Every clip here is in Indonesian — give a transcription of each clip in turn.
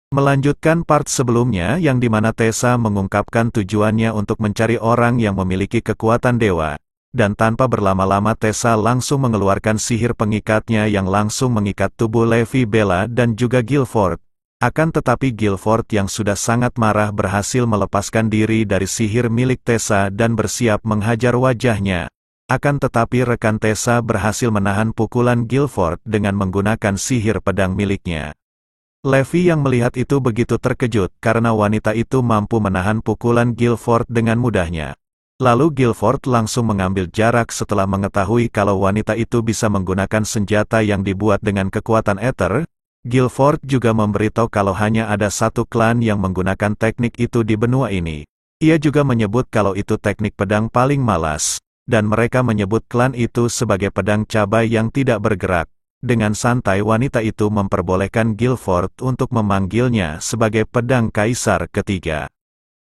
Melanjutkan part sebelumnya yang dimana Tessa mengungkapkan tujuannya untuk mencari orang yang memiliki kekuatan dewa. Dan tanpa berlama-lama Tessa langsung mengeluarkan sihir pengikatnya yang langsung mengikat tubuh Levi, Bella dan juga Guilford. Akan tetapi Guilford yang sudah sangat marah berhasil melepaskan diri dari sihir milik Tessa dan bersiap menghajar wajahnya. Akan tetapi rekan Tessa berhasil menahan pukulan Guilford dengan menggunakan sihir pedang miliknya. Levi yang melihat itu begitu terkejut karena wanita itu mampu menahan pukulan Guilford dengan mudahnya. Lalu Guilford langsung mengambil jarak setelah mengetahui kalau wanita itu bisa menggunakan senjata yang dibuat dengan kekuatan ether. Guilford juga memberitahu kalau hanya ada satu klan yang menggunakan teknik itu di benua ini. Ia juga menyebut kalau itu teknik pedang paling malas, dan mereka menyebut klan itu sebagai pedang cabai yang tidak bergerak. Dengan santai wanita itu memperbolehkan Guilford untuk memanggilnya sebagai pedang kaisar ketiga.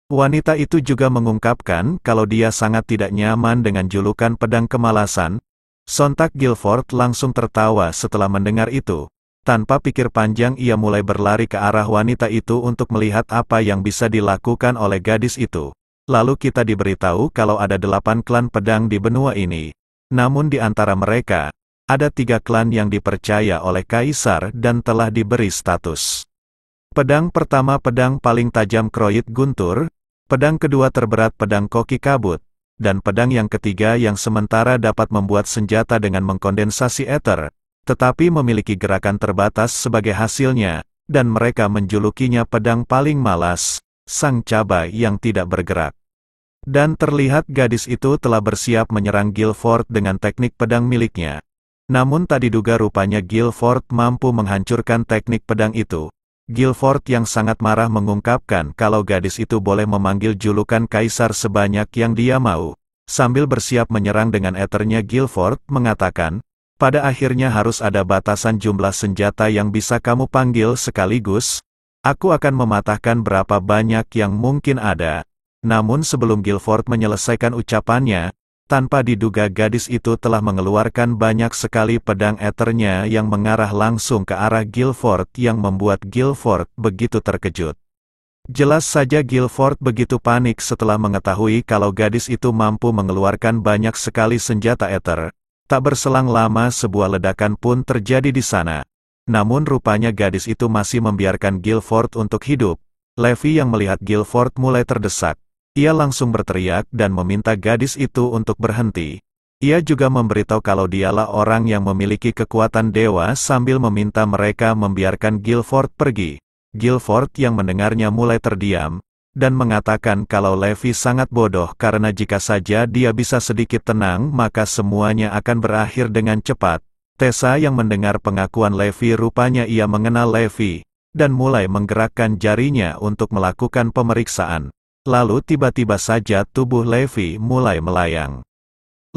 Wanita itu juga mengungkapkan kalau dia sangat tidak nyaman dengan julukan pedang kemalasan. Sontak Guilford langsung tertawa setelah mendengar itu. Tanpa pikir panjang ia mulai berlari ke arah wanita itu untuk melihat apa yang bisa dilakukan oleh gadis itu. Lalu kita diberitahu kalau ada 8 klan pedang di benua ini. Namun di antara mereka, ada 3 klan yang dipercaya oleh kaisar dan telah diberi status. Pedang pertama pedang paling tajam Kroit Guntur, pedang kedua terberat pedang Koki Kabut, dan pedang yang ketiga yang sementara dapat membuat senjata dengan mengkondensasi ether, tetapi memiliki gerakan terbatas sebagai hasilnya, dan mereka menjulukinya pedang paling malas, sang cabai yang tidak bergerak. Dan terlihat gadis itu telah bersiap menyerang Guilford dengan teknik pedang miliknya. Namun tak diduga rupanya Guilford mampu menghancurkan teknik pedang itu. Guilford yang sangat marah mengungkapkan kalau gadis itu boleh memanggil julukan kaisar sebanyak yang dia mau. Sambil bersiap menyerang dengan ethernya Guilford mengatakan, pada akhirnya harus ada batasan jumlah senjata yang bisa kamu panggil sekaligus. Aku akan mematahkan berapa banyak yang mungkin ada. Namun sebelum Guilford menyelesaikan ucapannya, tanpa diduga gadis itu telah mengeluarkan banyak sekali pedang ethernya yang mengarah langsung ke arah Guilford yang membuat Guilford begitu terkejut. Jelas saja Guilford begitu panik setelah mengetahui kalau gadis itu mampu mengeluarkan banyak sekali senjata ether. Tak berselang lama sebuah ledakan pun terjadi di sana. Namun rupanya gadis itu masih membiarkan Guilford untuk hidup. Levi yang melihat Guilford mulai terdesak. Ia langsung berteriak dan meminta gadis itu untuk berhenti. Ia juga memberitahu kalau dialah orang yang memiliki kekuatan dewa sambil meminta mereka membiarkan Guilford pergi. Guilford yang mendengarnya mulai terdiam, dan mengatakan kalau Levi sangat bodoh karena jika saja dia bisa sedikit tenang maka semuanya akan berakhir dengan cepat. Tessa yang mendengar pengakuan Levi rupanya ia mengenal Levi, dan mulai menggerakkan jarinya untuk melakukan pemeriksaan. Lalu tiba-tiba saja tubuh Levi mulai melayang.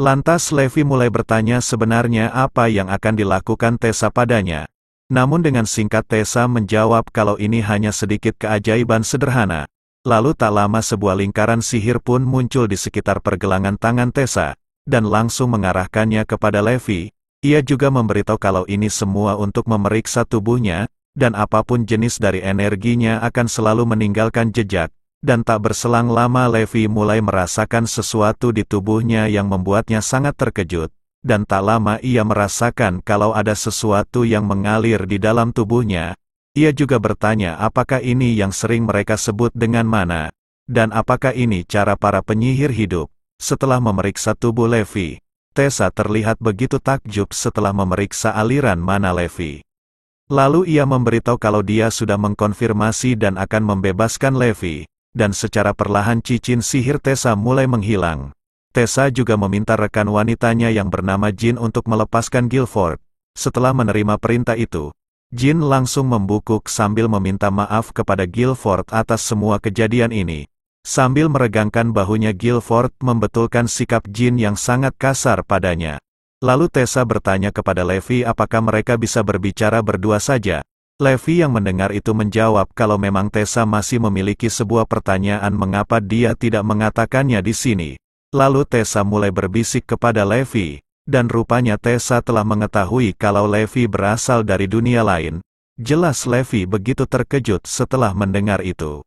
Lantas Levi mulai bertanya sebenarnya apa yang akan dilakukan Tessa padanya. Namun dengan singkat Tessa menjawab kalau ini hanya sedikit keajaiban sederhana. Lalu tak lama sebuah lingkaran sihir pun muncul di sekitar pergelangan tangan Tessa, dan langsung mengarahkannya kepada Levi. Ia juga memberitahu kalau ini semua untuk memeriksa tubuhnya, dan apapun jenis dari energinya akan selalu meninggalkan jejak. Dan tak berselang lama Levi mulai merasakan sesuatu di tubuhnya yang membuatnya sangat terkejut. Dan tak lama ia merasakan kalau ada sesuatu yang mengalir di dalam tubuhnya. Ia juga bertanya apakah ini yang sering mereka sebut dengan mana. Dan apakah ini cara para penyihir hidup. Setelah memeriksa tubuh Levi, Tessa terlihat begitu takjub setelah memeriksa aliran mana Levi. Lalu ia memberitahu kalau dia sudah mengkonfirmasi dan akan membebaskan Levi. Dan secara perlahan cincin sihir Tessa mulai menghilang. Tessa juga meminta rekan wanitanya yang bernama Jin untuk melepaskan Guilford. Setelah menerima perintah itu, Jin langsung membungkuk sambil meminta maaf kepada Guilford atas semua kejadian ini. Sambil meregangkan bahunya Guilford membetulkan sikap Jin yang sangat kasar padanya. Lalu Tessa bertanya kepada Levi apakah mereka bisa berbicara berdua saja. Levi yang mendengar itu menjawab kalau memang Tessa masih memiliki sebuah pertanyaan mengapa dia tidak mengatakannya di sini. Lalu Tessa mulai berbisik kepada Levi, dan rupanya Tessa telah mengetahui kalau Levi berasal dari dunia lain. Jelas Levi begitu terkejut setelah mendengar itu.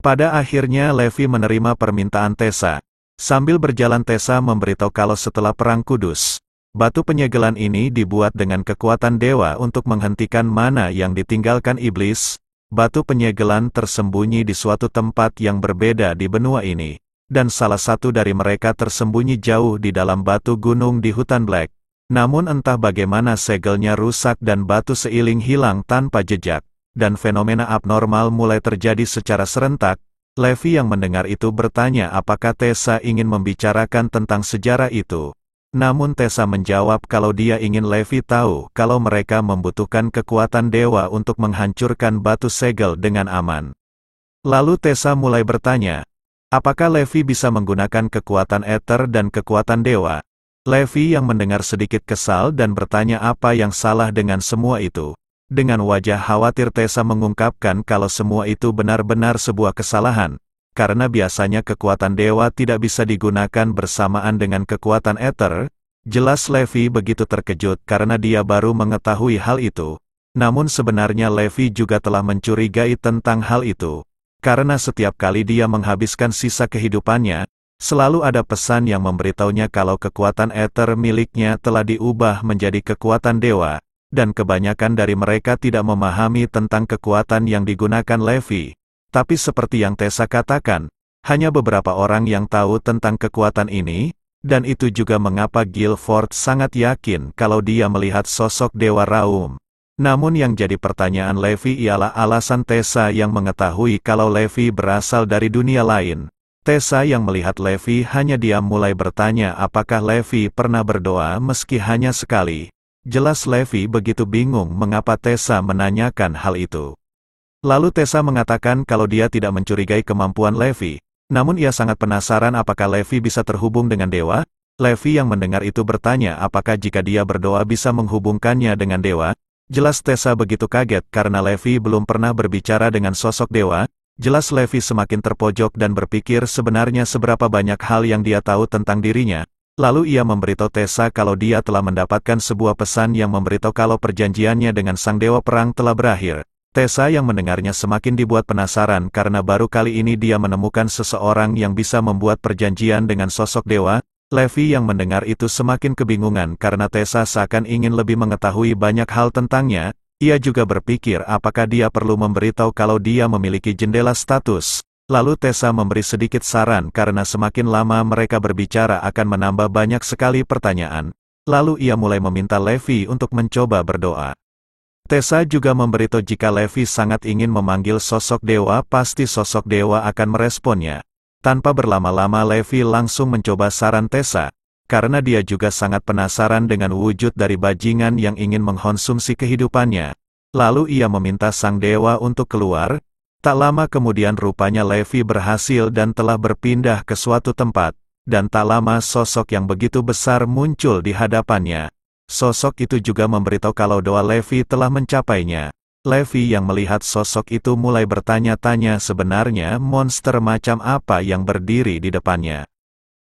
Pada akhirnya Levi menerima permintaan Tessa. Sambil berjalan Tessa memberitahu kalau setelah Perang Kudus, batu penyegelan ini dibuat dengan kekuatan dewa untuk menghentikan mana yang ditinggalkan iblis. Batu penyegelan tersembunyi di suatu tempat yang berbeda di benua ini, dan salah satu dari mereka tersembunyi jauh di dalam batu gunung di hutan Black. Namun entah bagaimana segelnya rusak dan batu seiling hilang tanpa jejak, dan fenomena abnormal mulai terjadi secara serentak. Levi yang mendengar itu bertanya apakah Tessa ingin membicarakan tentang sejarah itu. Namun Tessa menjawab kalau dia ingin Levi tahu kalau mereka membutuhkan kekuatan dewa untuk menghancurkan batu segel dengan aman. Lalu Tessa mulai bertanya, apakah Levi bisa menggunakan kekuatan ether dan kekuatan dewa? Levi yang mendengar sedikit kesal dan bertanya apa yang salah dengan semua itu. Dengan wajah khawatir Tessa mengungkapkan kalau semua itu benar-benar sebuah kesalahan, karena biasanya kekuatan dewa tidak bisa digunakan bersamaan dengan kekuatan ether. Jelas Levi begitu terkejut karena dia baru mengetahui hal itu. Namun sebenarnya Levi juga telah mencurigai tentang hal itu, karena setiap kali dia menghabiskan sisa kehidupannya, selalu ada pesan yang memberitahunya kalau kekuatan ether miliknya telah diubah menjadi kekuatan dewa, dan kebanyakan dari mereka tidak memahami tentang kekuatan yang digunakan Levi. Tapi seperti yang Tessa katakan, hanya beberapa orang yang tahu tentang kekuatan ini, dan itu juga mengapa Guilford sangat yakin kalau dia melihat sosok Dewa Raum. Namun yang jadi pertanyaan Levi ialah alasan Tessa yang mengetahui kalau Levi berasal dari dunia lain. Tessa yang melihat Levi hanya diam mulai bertanya apakah Levi pernah berdoa meski hanya sekali. Jelas Levi begitu bingung mengapa Tessa menanyakan hal itu. Lalu Tessa mengatakan kalau dia tidak mencurigai kemampuan Levi, namun ia sangat penasaran apakah Levi bisa terhubung dengan dewa. Levi yang mendengar itu bertanya apakah jika dia berdoa bisa menghubungkannya dengan dewa. Jelas Tessa begitu kaget karena Levi belum pernah berbicara dengan sosok dewa. Jelas Levi semakin terpojok dan berpikir sebenarnya seberapa banyak hal yang dia tahu tentang dirinya. Lalu ia memberitahu Tessa kalau dia telah mendapatkan sebuah pesan yang memberitahu kalau perjanjiannya dengan sang dewa perang telah berakhir. Tessa yang mendengarnya semakin dibuat penasaran karena baru kali ini dia menemukan seseorang yang bisa membuat perjanjian dengan sosok dewa. Levi yang mendengar itu semakin kebingungan karena Tessa seakan ingin lebih mengetahui banyak hal tentangnya. Ia juga berpikir apakah dia perlu memberitahu kalau dia memiliki jendela status. Lalu Tessa memberi sedikit saran karena semakin lama mereka berbicara akan menambah banyak sekali pertanyaan. Lalu ia mulai meminta Levi untuk mencoba berdoa. Tessa juga memberitahu jika Levi sangat ingin memanggil sosok dewa pasti sosok dewa akan meresponnya. Tanpa berlama-lama Levi langsung mencoba saran Tessa. Karena dia juga sangat penasaran dengan wujud dari bajingan yang ingin mengkonsumsi kehidupannya. Lalu ia meminta sang dewa untuk keluar. Tak lama kemudian rupanya Levi berhasil dan telah berpindah ke suatu tempat. Dan tak lama sosok yang begitu besar muncul di hadapannya. Sosok itu juga memberitahu kalau doa Levi telah mencapainya. Levi yang melihat sosok itu mulai bertanya-tanya sebenarnya monster macam apa yang berdiri di depannya.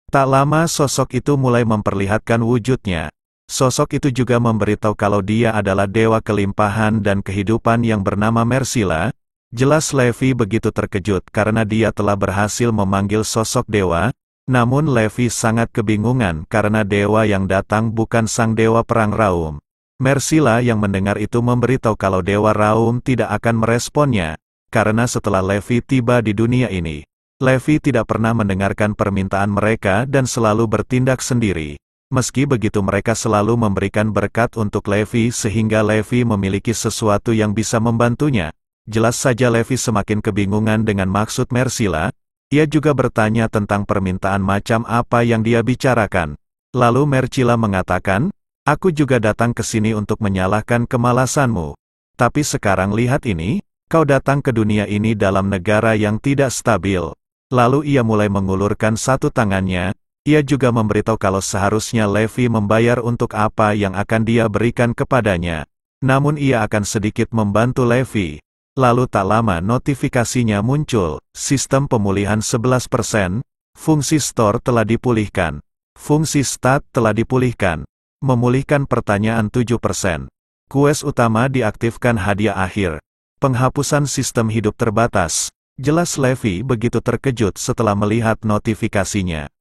Tak lama sosok itu mulai memperlihatkan wujudnya. Sosok itu juga memberitahu kalau dia adalah dewa kelimpahan dan kehidupan yang bernama Mersila. Jelas Levi begitu terkejut karena dia telah berhasil memanggil sosok dewa. Namun Levi sangat kebingungan karena dewa yang datang bukan sang dewa perang Raum. Mersila yang mendengar itu memberitahu kalau dewa Raum tidak akan meresponnya. Karena setelah Levi tiba di dunia ini, Levi tidak pernah mendengarkan permintaan mereka dan selalu bertindak sendiri. Meski begitu mereka selalu memberikan berkat untuk Levi sehingga Levi memiliki sesuatu yang bisa membantunya. Jelas saja Levi semakin kebingungan dengan maksud Mersila. Ia juga bertanya tentang permintaan macam apa yang dia bicarakan. Lalu Mersila mengatakan, aku juga datang ke sini untuk menyalahkan kemalasanmu. Tapi sekarang lihat ini, kau datang ke dunia ini dalam negara yang tidak stabil. Lalu ia mulai mengulurkan satu tangannya. Ia juga memberitahu kalau seharusnya Levi membayar untuk apa yang akan dia berikan kepadanya. Namun ia akan sedikit membantu Levi. Lalu tak lama notifikasinya muncul. Sistem pemulihan 11%. Fungsi store telah dipulihkan. Fungsi stat telah dipulihkan. Memulihkan pertanyaan 7%. Quest utama diaktifkan hadiah akhir. Penghapusan sistem hidup terbatas. Jelas Levi begitu terkejut setelah melihat notifikasinya.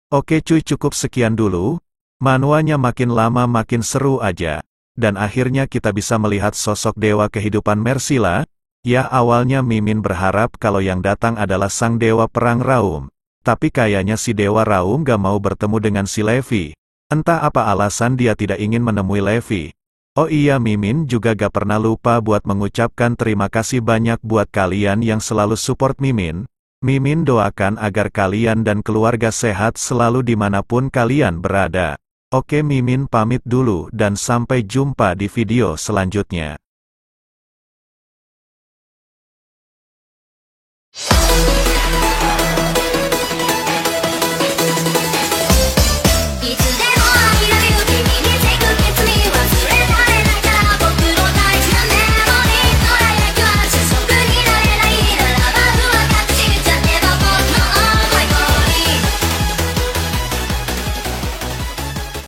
Oke cuy, cukup sekian dulu. Manuanya makin lama makin seru aja. Dan akhirnya kita bisa melihat sosok dewa kehidupan Mersila. Ya, awalnya Mimin berharap kalau yang datang adalah sang dewa perang Raum. Tapi kayaknya si dewa Raum gak mau bertemu dengan si Levi. Entah apa alasan dia tidak ingin menemui Levi. Oh iya, Mimin juga gak pernah lupa buat mengucapkan terima kasih banyak buat kalian yang selalu support Mimin. Mimin doakan agar kalian dan keluarga sehat selalu dimanapun kalian berada. Oke, Mimin pamit dulu dan sampai jumpa di video selanjutnya.